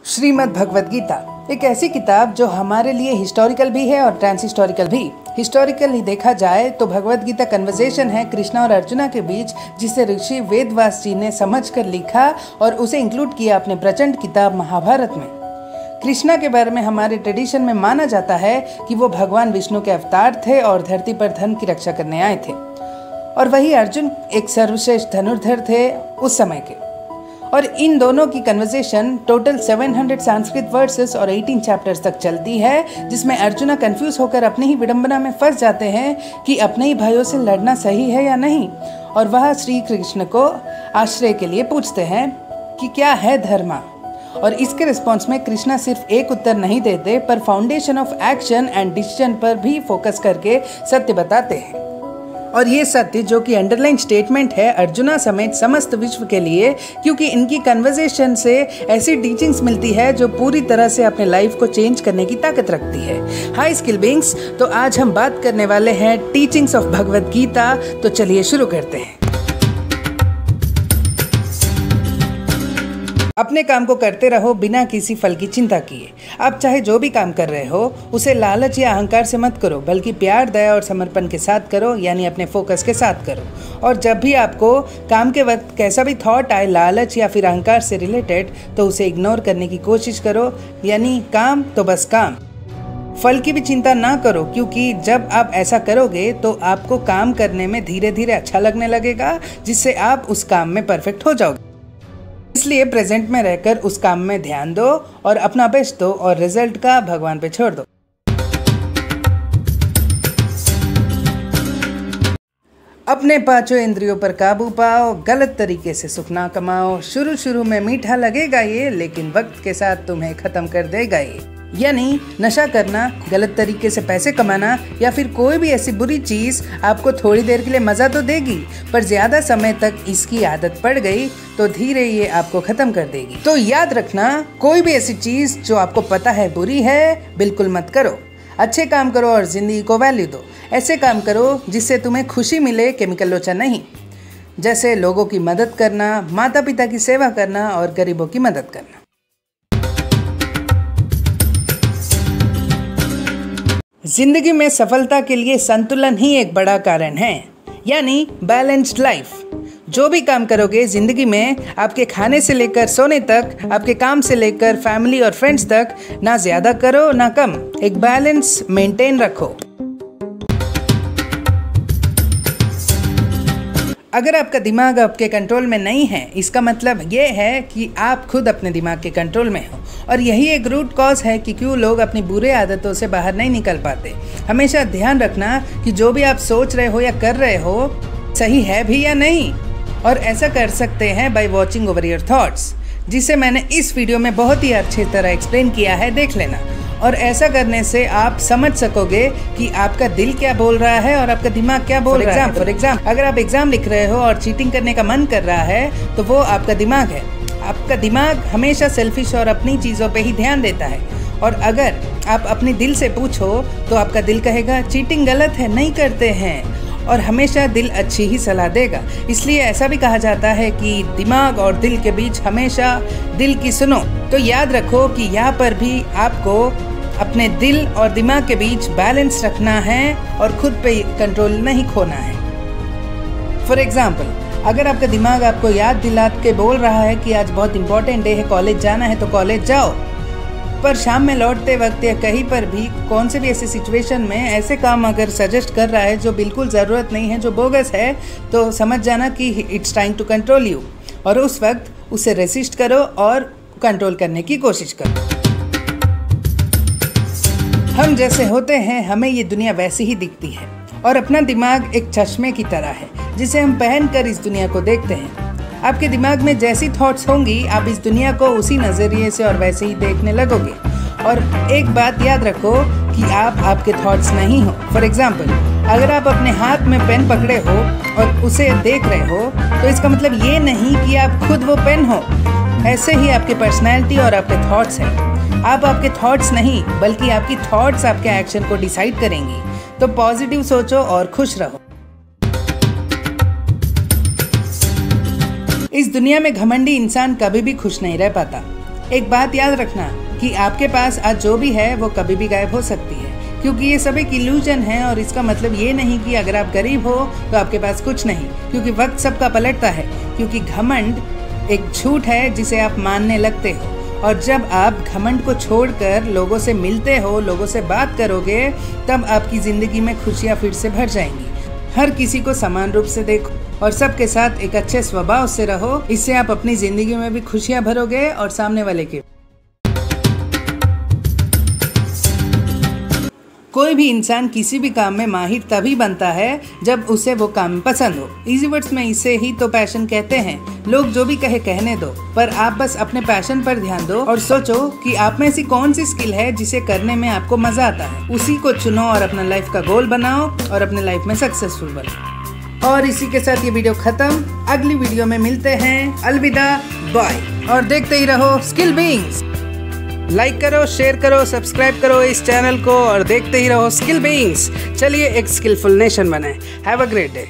श्रीमद् भगवद गीता एक ऐसी किताब जो हमारे लिए हिस्टोरिकल भी है और ट्रांस हिस्टोरिकल भी। हिस्टोरिकली देखा जाए तो भगवद गीता कन्वर्सेशन है कृष्णा और अर्जुना के बीच, जिसे ऋषि वेदव्यास जी ने समझकर लिखा और उसे इंक्लूड किया अपने प्रचंड किताब महाभारत में। कृष्णा के बारे में हमारे ट्रेडिशन में माना जाता है कि वो भगवान विष्णु के अवतार थे और धरती पर धर्म की रक्षा करने आए थे, और वही अर्जुन एक सर्वश्रेष्ठ धनुर्धर थे उस समय के। और इन दोनों की कन्वर्सेशन टोटल 700 संस्कृत वर्सेस और 18 चैप्टर्स तक चलती है, जिसमें अर्जुना कंफ्यूज होकर अपनी ही विडंबना में फंस जाते हैं कि अपने ही भाइयों से लड़ना सही है या नहीं, और वह श्री कृष्ण को आश्रय के लिए पूछते हैं कि क्या है धर्म। और इसके रिस्पॉन्स में कृष्णा सिर्फ एक उत्तर नहीं देते, पर foundation of action and decision पर भी फोकस करके सत्य बताते हैं। और ये सत्य जो कि अंडरलाइन स्टेटमेंट है अर्जुना समेत समस्त विश्व के लिए, क्योंकि इनकी कन्वर्सेशन से ऐसी टीचिंग्स मिलती है जो पूरी तरह से अपने लाइफ को चेंज करने की ताकत रखती है। हाय स्किल बीइंग्स, तो आज हम बात करने वाले हैं टीचिंग्स ऑफ भगवद गीता। तो चलिए शुरू करते हैं। अपने काम को करते रहो बिना किसी फल की चिंता किए। आप चाहे जो भी काम कर रहे हो उसे लालच या अहंकार से मत करो, बल्कि प्यार, दया और समर्पण के साथ करो, यानी अपने फोकस के साथ करो। और जब भी आपको काम के वक्त कैसा भी थॉट आए लालच या फिर अहंकार से रिलेटेड, तो उसे इग्नोर करने की कोशिश करो, यानी काम तो बस काम। फल की भी चिंता ना करो, क्योंकि जब आप ऐसा करोगे तो आपको काम करने में धीरे धीरे अच्छा लगने लगेगा, जिससे आप उस काम में परफेक्ट हो जाओगे। इसलिए प्रेजेंट में रहकर उस काम में ध्यान दो और अपना बेस्ट दो, और रिजल्ट का भगवान पे छोड़ दो। अपने पांचों इंद्रियों पर काबू पाओ, गलत तरीके से सुख ना कमाओ। शुरू में मीठा लगेगा ये, लेकिन वक्त के साथ तुम्हें खत्म कर देगा ये। यानी नशा करना, गलत तरीके से पैसे कमाना या फिर कोई भी ऐसी बुरी चीज आपको थोड़ी देर के लिए मजा तो देगी, पर ज्यादा समय तक इसकी आदत पड़ गई तो धीरे ये आपको खत्म कर देगी। तो याद रखना, कोई भी ऐसी चीज जो आपको पता है बुरी है, बिल्कुल मत करो। अच्छे काम करो और जिंदगी को वैल्यू दो। ऐसे काम करो जिससे तुम्हें खुशी मिले, केमिकल लोचा नहीं। जैसे लोगों की मदद करना, माता पिता की सेवा करना और गरीबों की मदद करना। जिंदगी में सफलता के लिए संतुलन ही एक बड़ा कारण है, यानी बैलेंस्ड लाइफ। जो भी काम करोगे जिंदगी में, आपके खाने से लेकर सोने तक, आपके काम से लेकर फैमिली और फ्रेंड्स तक, ना ज्यादा करो ना कम, एक बैलेंस मेंटेन रखो। अगर आपका दिमाग आपके कंट्रोल में नहीं है, इसका मतलब ये है कि आप खुद अपने दिमाग के कंट्रोल में हो, और यही एक रूट कॉज है कि क्यों लोग अपनी बुरे आदतों से बाहर नहीं निकल पाते। हमेशा ध्यान रखना कि जो भी आप सोच रहे हो या कर रहे हो सही है भी या नहीं, और ऐसा कर सकते हैं by watching over your thoughts, जिसे मैंने इस वीडियो में बहुत ही अच्छी तरह एक्सप्लेन किया है, देख लेना। और ऐसा करने से आप समझ सकोगे कि आपका दिल क्या बोल रहा है और आपका दिमाग क्या बोल रहा है। फॉर एग्जाम्पल, अगर आप एग्जाम लिख रहे हो और चीटिंग करने का मन कर रहा है, तो वो आपका दिमाग है। आपका दिमाग हमेशा सेल्फिश और अपनी चीज़ों पे ही ध्यान देता है। और अगर आप अपने दिल से पूछो तो आपका दिल कहेगा चीटिंग गलत है, नहीं करते हैं, और हमेशा दिल अच्छी ही सलाह देगा। इसलिए ऐसा भी कहा जाता है कि दिमाग और दिल के बीच हमेशा दिल की सुनो। तो याद रखो कि यहाँ पर भी आपको अपने दिल और दिमाग के बीच बैलेंस रखना है और खुद पे कंट्रोल नहीं खोना है। फॉर एग्जाम्पल, अगर आपका दिमाग आपको याद दिला के बोल रहा है कि आज बहुत इंपॉर्टेंट डे है, कॉलेज जाना है, तो कॉलेज जाओ, पर शाम में लौटते वक्त या कहीं पर भी कौन से भी ऐसे सिचुएशन में ऐसे काम अगर सजेस्ट कर रहा है जो बिल्कुल ज़रूरत नहीं है, जो बोगस है, तो समझ जाना कि it's trying to control you, और उस वक्त उसे रेसिस्ट करो और कंट्रोल करने की कोशिश करो। हम जैसे होते हैं, हमें ये दुनिया वैसी ही दिखती है, और अपना दिमाग एक चश्मे की तरह है जिसे हम पहनकर इस दुनिया को देखते हैं। आपके दिमाग में जैसी थॉट्स होंगी, आप इस दुनिया को उसी नज़रिए से और वैसे ही देखने लगोगे। और एक बात याद रखो कि आप आपके थॉट्स नहीं हो। फॉर एग्जाम्पल, अगर आप अपने हाथ में पेन पकड़े हो और उसे देख रहे हो, तो इसका मतलब ये नहीं कि आप खुद वो पेन हो। ऐसे ही आपकी पर्सनैलिटी और आपके थॉट्स हैं। आप आपके थॉट्स नहीं, बल्कि आपकी थॉट्स आपके एक्शन को डिसाइड करेंगी। तो पॉजिटिव सोचो और खुश रहो। इस दुनिया में घमंडी इंसान कभी भी खुश नहीं रह पाता। एक बात याद रखना कि आपके पास आज जो भी है वो कभी भी गायब हो सकती है, क्योंकि ये सब एक इल्यूजन है। और इसका मतलब ये नहीं कि अगर आप गरीब हो तो आपके पास कुछ नहीं, क्योंकि वक्त सबका पलटता है। क्योंकि घमंड एक झूठ है जिसे आप मानने लगते हो, और जब आप घमंड को छोड़कर लोगों से मिलते हो, लोगों से बात करोगे, तब आपकी ज़िंदगी में खुशियाँ फिर से भर जाएंगी। हर किसी को समान रूप से देखो और सबके साथ एक अच्छे स्वभाव से रहो। इससे आप अपनी ज़िंदगी में भी खुशियाँ भरोगे और सामने वाले की। कोई भी इंसान किसी भी काम में माहिर तभी बनता है जब उसे वो काम पसंद हो। इजी वर्ड्स में इसे ही तो पैशन कहते हैं। लोग जो भी कहे कहने दो, पर आप बस अपने पैशन पर ध्यान दो और सोचो कि आप में ऐसी कौन सी स्किल है जिसे करने में आपको मजा आता है। उसी को चुनो और अपना लाइफ का गोल बनाओ और अपने लाइफ में सक्सेसफुल बनो। और इसी के साथ ये वीडियो खत्म। अगली वीडियो में मिलते हैं। अलविदा, बाय। और देखते ही रहो स्किल बीइंग्स। लाइक करो, शेयर करो, सब्सक्राइब करो इस चैनल को और देखते ही रहो स्किल बीइंग्स। चलिए एक स्किलफुल नेशन बने। Have a great day.